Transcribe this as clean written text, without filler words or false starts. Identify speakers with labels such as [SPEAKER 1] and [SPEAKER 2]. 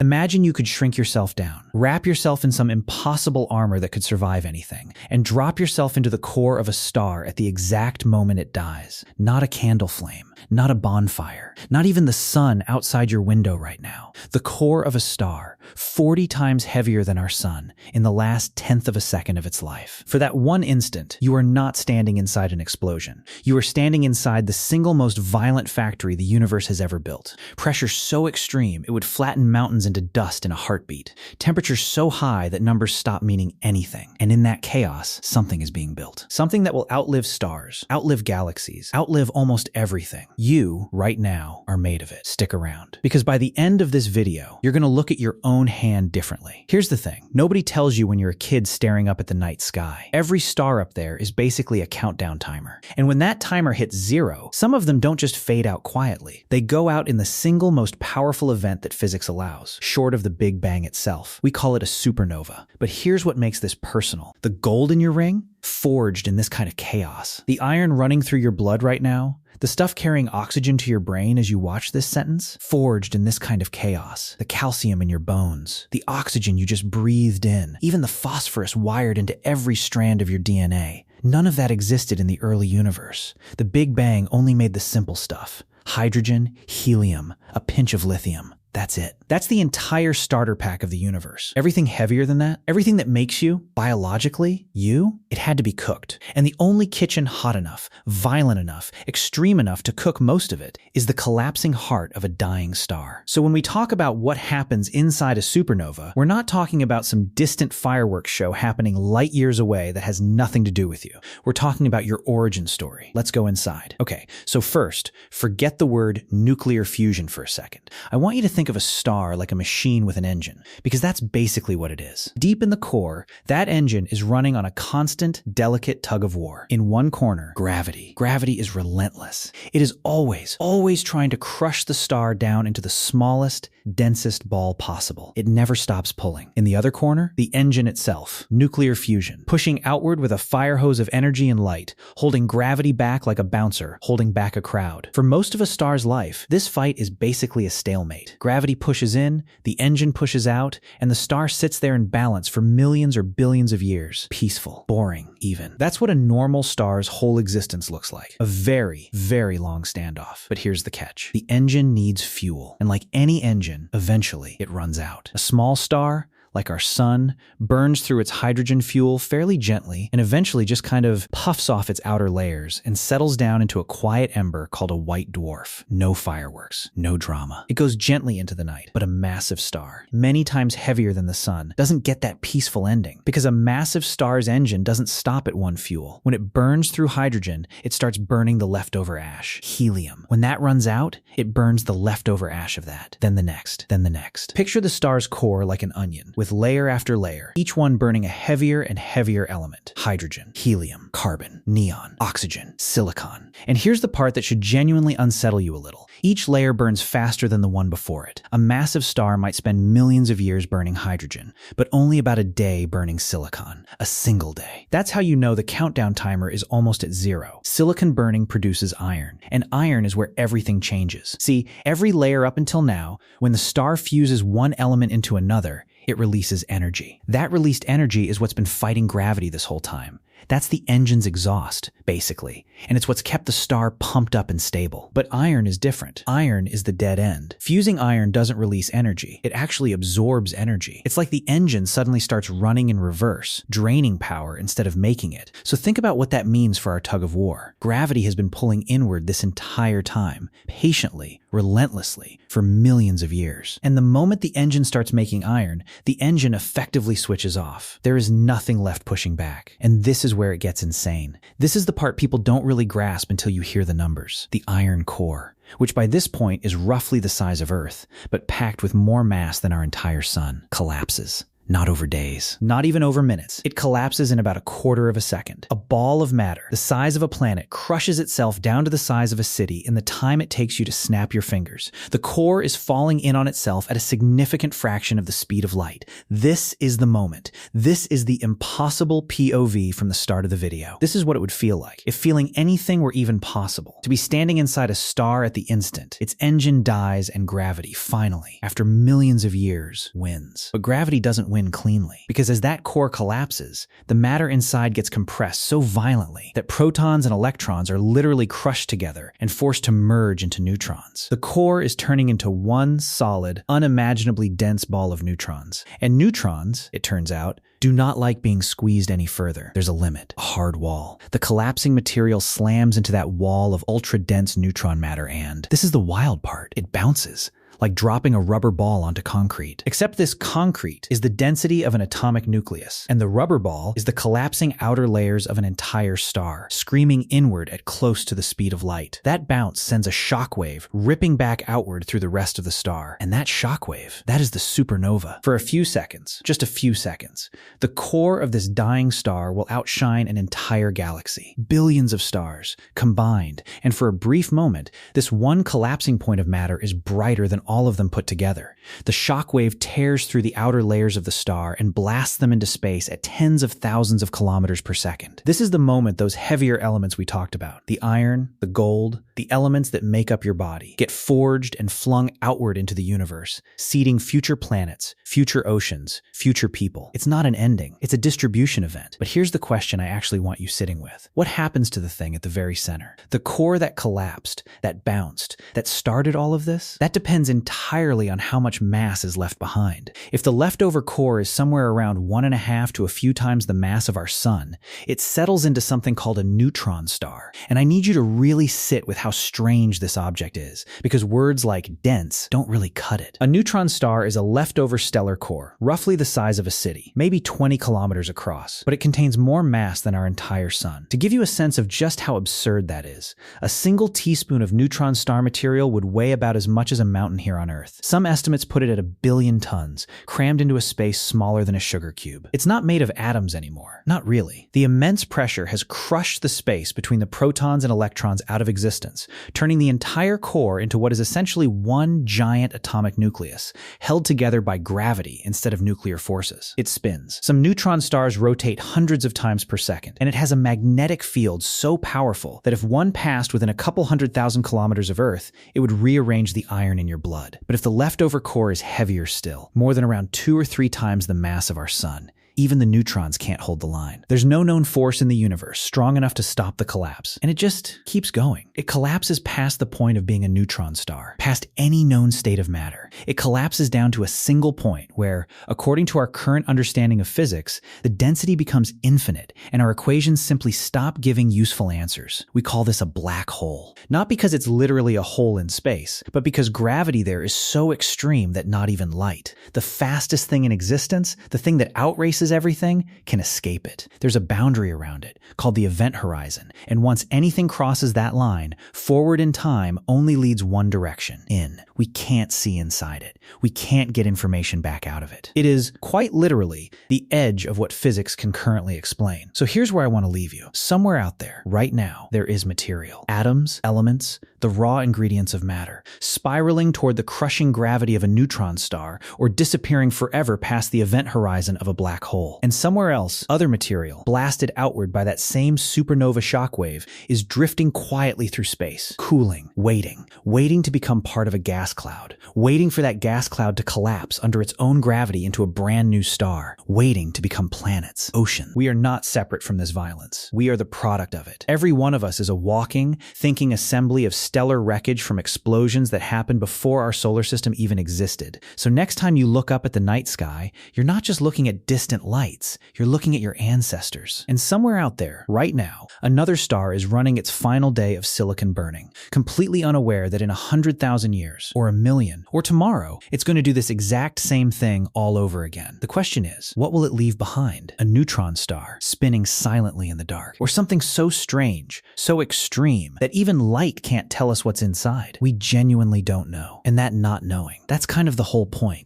[SPEAKER 1] Imagine you could shrink yourself down, wrap yourself in some impossible armor that could survive anything, and drop yourself into the core of a star at the exact moment it dies. Not a candle flame, not a bonfire, not even the sun outside your window right now. The core of a star, 40 times heavier than our sun, in the last tenth of a second of its life. For that one instant, you are not standing inside an explosion. You are standing inside the single most violent factory the universe has ever built. Pressure so extreme, it would flatten mountains into dust in a heartbeat. Temperature so high that numbers stop meaning anything. And in that chaos, something is being built. Something that will outlive stars, outlive galaxies, outlive almost everything. You, right now, are made of it. Stick around. Because by the end of this video, you're going to look at your own hand differently. Here's the thing. Nobody tells you when you're a kid staring up at the night sky. Every star up there is basically a countdown timer. And when that timer hits 0, some of them don't just fade out quietly. They go out in the single most powerful event that physics allows, short of the Big Bang itself. We call it a supernova. But here's what makes this personal. The gold in your ring? Forged in this kind of chaos. The iron running through your blood right now? The stuff carrying oxygen to your brain as you watch this sentence? Forged in this kind of chaos. The calcium in your bones. The oxygen you just breathed in. Even the phosphorus wired into every strand of your DNA. None of that existed in the early universe. The Big Bang only made the simple stuff. Hydrogen, helium, a pinch of lithium. That's it. That's the entire starter pack of the universe. Everything heavier than that, everything that makes you, biologically, you, it had to be cooked. And the only kitchen hot enough, violent enough, extreme enough to cook most of it is the collapsing heart of a dying star. So when we talk about what happens inside a supernova, we're not talking about some distant fireworks show happening light years away that has nothing to do with you. We're talking about your origin story. Let's go inside. Okay, so first, forget the word nuclear fusion for a second. I want you to think of a star like a machine with an engine, because that's basically what it is. Deep in the core, that engine is running on a constant, delicate tug of war. In one corner, gravity. Gravity is relentless. It is always trying to crush the star down into the smallest, densest ball possible. It never stops pulling. In the other corner, the engine itself, nuclear fusion, pushing outward with a fire hose of energy and light, holding gravity back like a bouncer, holding back a crowd. For most of a star's life, this fight is basically a stalemate. Gravity pushes in, the engine pushes out, and the star sits there in balance for millions or billions of years. Peaceful, boring, even. That's what a normal star's whole existence looks like. A very, very long standoff. But here's the catch. The engine needs fuel. And like any engine, eventually it runs out. A small star, like our sun, burns through its hydrogen fuel fairly gently and eventually just kind of puffs off its outer layers and settles down into a quiet ember called a white dwarf. No fireworks, no drama. It goes gently into the night, but a massive star, many times heavier than the sun, doesn't get that peaceful ending because a massive star's engine doesn't stop at one fuel. When it burns through hydrogen, it starts burning the leftover ash, helium. When that runs out, it burns the leftover ash of that, then the next, then the next. Picture the star's core like an onion, with layer after layer, each one burning a heavier and heavier element. Hydrogen, helium, carbon, neon, oxygen, silicon. And here's the part that should genuinely unsettle you a little. Each layer burns faster than the one before it. A massive star might spend millions of years burning hydrogen, but only about a day burning silicon. A single day. That's how you know the countdown timer is almost at 0. Silicon burning produces iron, and iron is where everything changes. See, every layer up until now, when the star fuses one element into another, it releases energy. That released energy is what's been fighting gravity this whole time. That's the engine's exhaust, basically, and it's what's kept the star pumped up and stable. But iron is different. Iron is the dead end. Fusing iron doesn't release energy. It actually absorbs energy. It's like the engine suddenly starts running in reverse, draining power instead of making it. So think about what that means for our tug of war. Gravity has been pulling inward this entire time, patiently, relentlessly, for millions of years. And the moment the engine starts making iron, the engine effectively switches off. There is nothing left pushing back. And this is where it gets insane. This is the part people don't really grasp until you hear the numbers. The iron core, which by this point is roughly the size of Earth, but packed with more mass than our entire sun, collapses. not over days, not even over minutes. It collapses in about a quarter of a second. A ball of matter, the size of a planet, crushes itself down to the size of a city in the time it takes you to snap your fingers. The core is falling in on itself at a significant fraction of the speed of light. This is the moment. This is the impossible POV from the start of the video. This is what it would feel like if feeling anything were even possible. To be standing inside a star at the instant, its engine dies and gravity, finally, after millions of years, wins. But gravity doesn't win cleanly, because as that core collapses, the matter inside gets compressed so violently that protons and electrons are literally crushed together and forced to merge into neutrons. The core is turning into one solid, unimaginably dense ball of neutrons. And neutrons, it turns out, do not like being squeezed any further. There's a limit, a hard wall. The collapsing material slams into that wall of ultra-dense neutron matter, and this is the wild part. It bounces, like dropping a rubber ball onto concrete. Except this concrete is the density of an atomic nucleus, and the rubber ball is the collapsing outer layers of an entire star, screaming inward at close to the speed of light. That bounce sends a shockwave ripping back outward through the rest of the star. And that shockwave, that is the supernova. For a few seconds, just a few seconds, the core of this dying star will outshine an entire galaxy. Billions of stars combined, and for a brief moment, this one collapsing point of matter is brighter than all of them put together. The shockwave tears through the outer layers of the star and blasts them into space at tens of thousands of kilometers per second. This is the moment those heavier elements we talked about, the iron, the gold, the elements that make up your body, get forged and flung outward into the universe, seeding future planets, future oceans, future people. It's not an ending, it's a distribution event. But here's the question I actually want you sitting with. What happens to the thing at the very center? The core that collapsed, that bounced, that started all of this? That depends entirely on how much mass is left behind. If the leftover core is somewhere around 1.5 to a few times the mass of our sun, it settles into something called a neutron star. And I need you to really sit with how strange this object is, because words like dense don't really cut it. A neutron star is a leftover stellar core, roughly the size of a city, maybe 20 kilometers across, but it contains more mass than our entire sun. To give you a sense of just how absurd that is, a single teaspoon of neutron star material would weigh about as much as a mountain here on Earth. Some estimates put it at 1 billion tons, crammed into a space smaller than a sugar cube. It's not made of atoms anymore. Not really. The immense pressure has crushed the space between the protons and electrons out of existence, turning the entire core into what is essentially one giant atomic nucleus, held together by gravity instead of nuclear forces. It spins. Some neutron stars rotate hundreds of times per second, and it has a magnetic field so powerful that if one passed within a couple 100,000 kilometers of Earth, it would rearrange the iron in your blood. But if the leftover core is heavier still, more than around 2 or 3 times the mass of our sun, even the neutrons can't hold the line. There's no known force in the universe strong enough to stop the collapse, and it just keeps going. It collapses past the point of being a neutron star, past any known state of matter. It collapses down to a single point where, according to our current understanding of physics, the density becomes infinite, and our equations simply stop giving useful answers. We call this a black hole. Not because it's literally a hole in space, but because gravity there is so extreme that not even light, the fastest thing in existence, the thing that outraces everything, can escape it. There's a boundary around it, called the event horizon, and once anything crosses that line, forward in time only leads one direction, in. We can't see inside it. We can't get information back out of it. It is, quite literally, the edge of what physics can currently explain. So here's where I want to leave you. Somewhere out there, right now, there is material. Atoms, elements, the raw ingredients of matter, spiraling toward the crushing gravity of a neutron star, or disappearing forever past the event horizon of a black hole. And somewhere else, other material, blasted outward by that same supernova shockwave, is drifting quietly through space, cooling, waiting to become part of a gas cloud, waiting for that gas cloud to collapse under its own gravity into a brand new star, waiting to become planets, ocean. We are not separate from this violence. We are the product of it. Every one of us is a walking, thinking assembly of stellar wreckage from explosions that happened before our solar system even existed. So next time you look up at the night sky, you're not just looking at distant lights, you're looking at your ancestors. And somewhere out there, right now, another star is running its final day of silicon burning, completely unaware that in 100,000 years, or 1,000,000, or tomorrow, it's going to do this exact same thing all over again. The question is, what will it leave behind? A neutron star, spinning silently in the dark, or something so strange, so extreme, that even light can't tell us what's inside? We genuinely don't know. And that not knowing, that's kind of the whole point.